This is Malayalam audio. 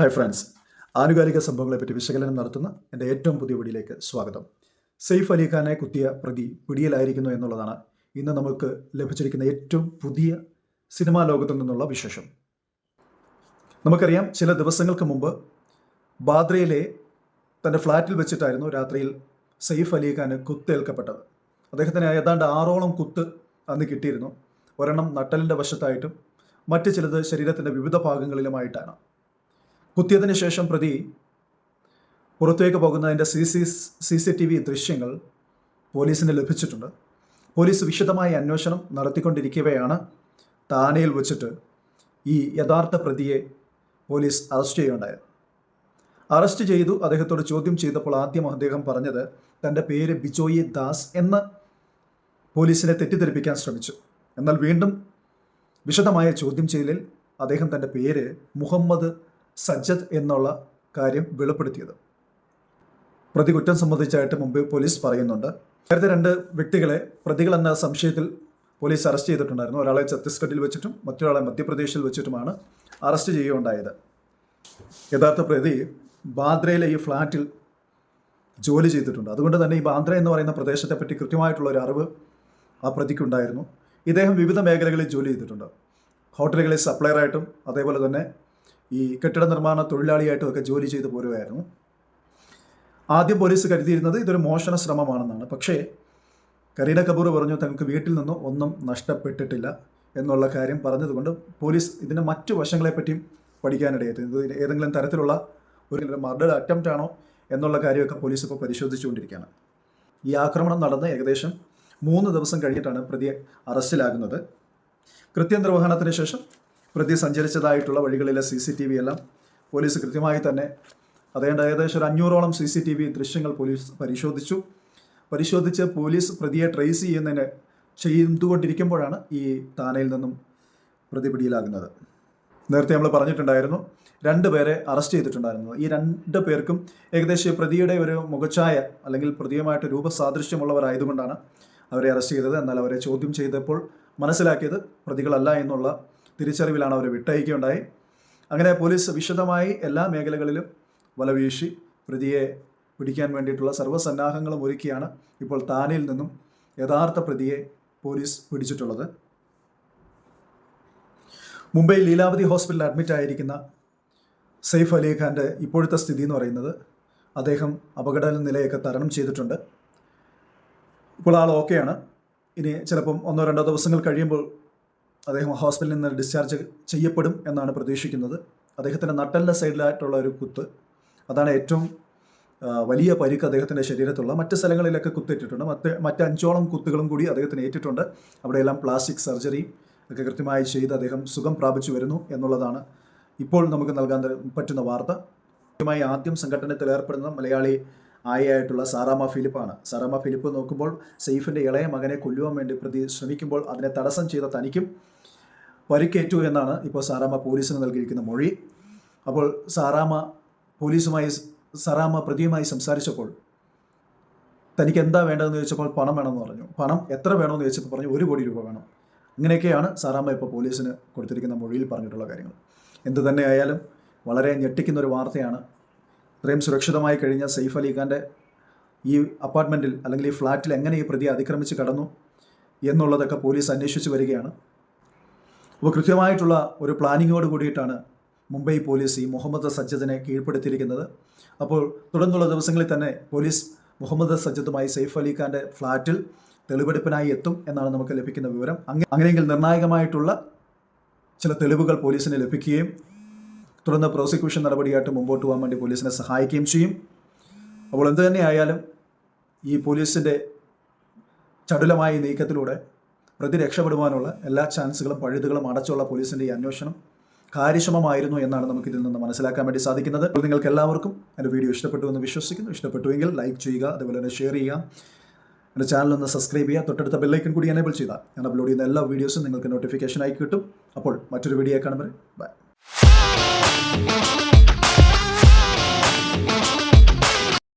ഹായ് ഫ്രണ്ട്സ്, ആനുകാലിക സംഭവങ്ങളെപ്പറ്റി വിശകലനം നടത്തുന്ന എൻ്റെ ഏറ്റവും പുതിയ വീഡിയോയിലേക്ക് സ്വാഗതം. സെയ്ഫ് അലി ഖാനെ കുത്തിയ പ്രതി പിടിയിലായിരിക്കുന്നു എന്നുള്ളതാണ് ഇന്ന് നമുക്ക് ലഭിച്ചിരിക്കുന്ന ഏറ്റവും പുതിയ സിനിമാ ലോകത്തു നിന്നുള്ള വിശേഷം. നമുക്കറിയാം, ചില ദിവസങ്ങൾക്ക് മുമ്പ് ബാദ്രയിലെ തൻ്റെ ഫ്ലാറ്റിൽ വെച്ചിട്ടായിരുന്നു രാത്രിയിൽ സെയ്ഫ് അലി ഖാന് കുത്തേൽക്കപ്പെട്ടത്. അദ്ദേഹത്തിന് ഏതാണ്ട് 6ഓളം കുത്ത് അന്ന് കിട്ടിയിരുന്നു. ഒരെണ്ണം നട്ടലിൻ്റെ വശത്തായിട്ടും മറ്റ് ചിലത് ശരീരത്തിൻ്റെ വിവിധ ഭാഗങ്ങളിലുമായിട്ടാണ്. കുത്തിയതിന് ശേഷം പ്രതി പുറത്തേക്ക് പോകുന്നതിൻ്റെ CCTV ദൃശ്യങ്ങൾ പോലീസിന് ലഭിച്ചിട്ടുണ്ട്. പോലീസ് വിശദമായ അന്വേഷണം നടത്തിക്കൊണ്ടിരിക്കവെയാണ് താനെയിൽ വെച്ചിട്ട് ഈ യഥാർത്ഥ പ്രതിയെ പോലീസ് അറസ്റ്റ് ചെയ്യുകയുണ്ടായത്. അറസ്റ്റ് ചെയ്തു അദ്ദേഹത്തോട് ചോദ്യം ചെയ്തപ്പോൾ ആദ്യം അദ്ദേഹം പറഞ്ഞത് തൻ്റെ പേര് ബിജോയി ദാസ് എന്ന് പോലീസിനെ തെറ്റിദ്ധരിപ്പിക്കാൻ ശ്രമിച്ചു. എന്നാൽ വീണ്ടും വിശദമായ ചോദ്യം ചെയ്യലിൽ അദ്ദേഹം തൻ്റെ പേര് മുഹമ്മദ് സജ്ജദ് എന്നുള്ള കാര്യം വെളിപ്പെടുത്തിയത്. പ്രതി കുറ്റം സംബന്ധിച്ചായിട്ട് മുമ്പ് പോലീസ് പറയുന്നുണ്ട്. നേരത്തെ 2 വ്യക്തികളെ പ്രതികളെന്ന സംശയത്തിൽ പോലീസ് അറസ്റ്റ് ചെയ്തിട്ടുണ്ടായിരുന്നു. ഒരാളെ ഛത്തീസ്ഗഡിൽ വെച്ചിട്ടും മറ്റൊരാളെ മധ്യപ്രദേശിൽ വെച്ചിട്ടുമാണ് അറസ്റ്റ് ചെയ്യുകയുണ്ടായത്. യഥാർത്ഥ പ്രതി ബാന്ദ്രയിലെ ഈ ഫ്ലാറ്റിൽ ജോലി ചെയ്തിട്ടുണ്ട്. അതുകൊണ്ട് തന്നെ ഈ ബാന്ദ്ര എന്ന് പറയുന്ന പ്രദേശത്തെപ്പറ്റി കൃത്യമായിട്ടുള്ള ഒരു അറിവ് ആ പ്രതിക്കുണ്ടായിരുന്നു. ഇദ്ദേഹം വിവിധ മേഖലകളിൽ ജോലി ചെയ്തിട്ടുണ്ട്. ഹോട്ടലുകളിൽ സപ്ലയറായിട്ടും അതേപോലെ തന്നെ ഈ കെട്ടിട നിർമ്മാണ തൊഴിലാളിയായിട്ടും ഒക്കെ ജോലി ചെയ്ത് പോരുകയായിരുന്നു. ആദ്യം പോലീസ് കരുതിയിരുന്നത് ഇതൊരു മോഷണ ശ്രമമാണെന്നാണ്. പക്ഷേ കരീന കപൂർ പറഞ്ഞു തങ്ങൾക്ക് വീട്ടിൽ നിന്നും ഒന്നും നഷ്ടപ്പെട്ടിട്ടില്ല എന്നുള്ള കാര്യം പറഞ്ഞതുകൊണ്ട് പോലീസ് ഇതിൻ്റെ മറ്റു വശങ്ങളെപ്പറ്റിയും പഠിക്കാനിടയായി. ഇത് ഏതെങ്കിലും തരത്തിലുള്ള ഒരു മർഡർ അറ്റംപ്റ്റ് ആണോ എന്നുള്ള കാര്യമൊക്കെ പോലീസ് ഇപ്പോൾ പരിശോധിച്ചുകൊണ്ടിരിക്കുകയാണ്. ഈ ആക്രമണം നടന്ന് ഏകദേശം 3 ദിവസം കഴിഞ്ഞിട്ടാണ് പ്രതി അറസ്റ്റിലാകുന്നത്. കൃത്യനിർവഹണത്തിന് ശേഷം പ്രതി സഞ്ചരിച്ചതായിട്ടുള്ള വഴികളിലെ CCTV എല്ലാം പോലീസ് കൃത്യമായി തന്നെ ഏകദേശം ഒരു 500ഓളം CCTV ദൃശ്യങ്ങൾ പോലീസ് പരിശോധിച്ച് പോലീസ് പ്രതിയെ ട്രേസ് ചെയ്തുകൊണ്ടിരിക്കുമ്പോഴാണ് ഈ താനയിൽ നിന്നും പ്രതി പിടിയിലാകുന്നത്. നേരത്തെ നമ്മൾ പറഞ്ഞിട്ടുണ്ടായിരുന്നു 2 പേരെ അറസ്റ്റ് ചെയ്തിട്ടുണ്ടായിരുന്നു. ഈ 2 പേർക്കും ഏകദേശം പ്രതിയുടെ ഒരു മുഖച്ഛായ അല്ലെങ്കിൽ പ്രതിയുമായിട്ട് രൂപസാദൃശ്യമുള്ളവരായതുകൊണ്ടാണ് അവരെ അറസ്റ്റ് ചെയ്തത്. എന്നാൽ അവരെ ചോദ്യം ചെയ്തപ്പോൾ മനസ്സിലാക്കിയത് പ്രതികളല്ല എന്നുള്ള തിരിച്ചറിവിലാണ് അവരെ വിട്ടയക്കുകയുണ്ടായി. അങ്ങനെ പോലീസ് വിശദമായി എല്ലാ മേഖലകളിലും വലവീശി പ്രതിയെ പിടിക്കാൻ വേണ്ടിയിട്ടുള്ള സർവ്വസന്നാഹങ്ങളും ഒരുക്കിയാണ് ഇപ്പോൾ താനയിൽ നിന്നും യഥാർത്ഥ പ്രതിയെ പോലീസ് പിടിച്ചിട്ടുള്ളത്. മുംബൈ ലീലാവതി ഹോസ്പിറ്റലിൽ അഡ്മിറ്റ് ആയിരിക്കുന്ന സെയ്ഫ് അലി ഖാൻ്റെ ഇപ്പോഴത്തെ സ്ഥിതി എന്ന് പറയുന്നത് അദ്ദേഹം അപകട നിലയൊക്കെ തരണം ചെയ്തിട്ടുണ്ട്. ഇപ്പോൾ ആൾ ഓക്കെയാണ്. ഇനി ചിലപ്പം 1-2 ദിവസങ്ങൾ കഴിയുമ്പോൾ അദ്ദേഹം ഹോസ്പിറ്റലിൽ നിന്ന് ഡിസ്ചാർജ് ചെയ്യപ്പെടും എന്നാണ് പ്രതീക്ഷിക്കുന്നത്. അദ്ദേഹത്തിൻ്റെ നട്ടലിൻ്റെ സൈഡിലായിട്ടുള്ള ഒരു കുത്ത്, അതാണ് ഏറ്റവും വലിയ പരിക്ക് അദ്ദേഹത്തിൻ്റെ ശരീരത്തുള്ള. മറ്റ് സ്ഥലങ്ങളിലൊക്കെ കുത്തേറ്റിട്ടുണ്ട്. മറ്റ് 5ഓളം കുത്തുകളും കൂടി അദ്ദേഹത്തിന് ഏറ്റിട്ടുണ്ട്. അവിടെയെല്ലാം പ്ലാസ്റ്റിക് സർജറി ഒക്കെ കൃത്യമായി ചെയ്ത് അദ്ദേഹം സുഖം പ്രാപിച്ചു വരുന്നു എന്നുള്ളതാണ് ഇപ്പോൾ നമുക്ക് നൽകാൻ പറ്റുന്ന വാർത്ത. കൃത്യമായി ആദ്യം സംഘടനത്തിൽ ഏർപ്പെടുന്ന മലയാളി ആയിട്ടുള്ള സാറാമ ഫിലിപ്പാണ്. സാറാമ ഫിലിപ്പ് നോക്കുമ്പോൾ സെയ്ഫിൻ്റെ ഇളയ മകനെ കൊല്ലുവാൻ വേണ്ടി പ്രതി ശ്രമിക്കുമ്പോൾ അതിനെ തടസ്സം ചെയ്ത തനിക്കും പരിക്കേറ്റു എന്നാണ് ഇപ്പോൾ സാറാമ പോലീസിന് നൽകിയിരിക്കുന്ന മൊഴി. അപ്പോൾ സാറാമ പ്രതിയുമായി സംസാരിച്ചപ്പോൾ തനിക്ക് എന്താ വേണ്ടതെന്ന് ചോദിച്ചപ്പോൾ പണം വേണമെന്ന് പറഞ്ഞു. പണം എത്ര വേണമെന്ന് ചോദിച്ചപ്പോൾ പറഞ്ഞു 1 കോടി രൂപ വേണം. അങ്ങനെയൊക്കെയാണ് സാറാമ ഇപ്പോൾ പോലീസിന് കൊടുത്തിരിക്കുന്ന മൊഴിയിൽ പറഞ്ഞിട്ടുള്ള കാര്യങ്ങൾ. എന്തു തന്നെ ആയാലും വളരെ ഞെട്ടിക്കുന്നൊരു വാർത്തയാണ്. ഇത്രയും സുരക്ഷിതമായി കഴിഞ്ഞ സെയ്ഫ് അലി ഖാൻ്റെ ഈ അപ്പാർട്ട്മെൻറ്റിൽ അല്ലെങ്കിൽ ഈ ഫ്ലാറ്റിൽ എങ്ങനെ ഈ പ്രതി അതിക്രമിച്ച് കടന്നു എന്നുള്ളതൊക്കെ പോലീസ് അന്വേഷിച്ച് വരികയാണ്. അപ്പോൾ കൃത്യമായിട്ടുള്ള ഒരു പ്ലാനിങ്ങോട് കൂടിയിട്ടാണ് മുംബൈ പോലീസ് ഈ മുഹമ്മദ് സജ്ജദിനെ കീഴ്പ്പെടുത്തിയിരിക്കുന്നത്. അപ്പോൾ തുടർന്നുള്ള ദിവസങ്ങളിൽ തന്നെ പോലീസ് മുഹമ്മദ് സജ്ജദുമായി സെയ്ഫ് അലി ഖാൻ്റെ ഫ്ലാറ്റിൽ തെളിവെടുപ്പിനായി എത്തും എന്നാണ് നമുക്ക് ലഭിക്കുന്ന വിവരം. അങ്ങനെയെങ്കിൽ നിർണായകമായിട്ടുള്ള ചില തെളിവുകൾ പോലീസിന് ലഭിക്കുകയും തുടർന്ന് പ്രോസിക്യൂഷൻ നടപടിയായിട്ട് മുമ്പോട്ട് പോകാൻ വേണ്ടി പോലീസിനെ സഹായിക്കുകയും ചെയ്യും. അപ്പോൾ എന്തു തന്നെ ആയാലും ഈ പോലീസിൻ്റെ ചടുലമായ നീക്കത്തിലൂടെ പ്രതി രക്ഷപ്പെടുവാനുള്ള എല്ലാ ചാൻസുകളും പഴുതുകളും അടച്ചുള്ള പോലീസിൻ്റെ ഈ അന്വേഷണം കാര്യക്ഷമമായിരുന്നു എന്നാണ് നമുക്കിതിൽ നിന്ന് മനസ്സിലാക്കാൻ വേണ്ടി സാധിക്കുന്നത്. അപ്പോൾ നിങ്ങൾക്ക് എല്ലാവർക്കും എൻ്റെ വീഡിയോ ഇഷ്ടപ്പെട്ടു എന്ന് വിശ്വസിക്കുന്നു. ഇഷ്ടപ്പെട്ടുവെങ്കിൽ ലൈക്ക് ചെയ്യുക, അതുപോലെ തന്നെ ഷെയർ ചെയ്യുക. എൻ്റെ ചാനൽ ഒന്ന് സബ്സ്ക്രൈബ് ചെയ്യുക. തൊട്ടടുത്ത ബെല്ലൈക്കൺ കൂടി എനേബിൾ ചെയ്താൽ ഞാൻ അപ്ലോഡ് ചെയ്യുന്ന എല്ലാ വീഡിയോസും നിങ്ങൾക്ക് നോട്ടിഫിക്കേഷനായി കിട്ടും. അപ്പോൾ മറ്റൊരു വീഡിയോ കാണുമ്പോൾ ബൈ.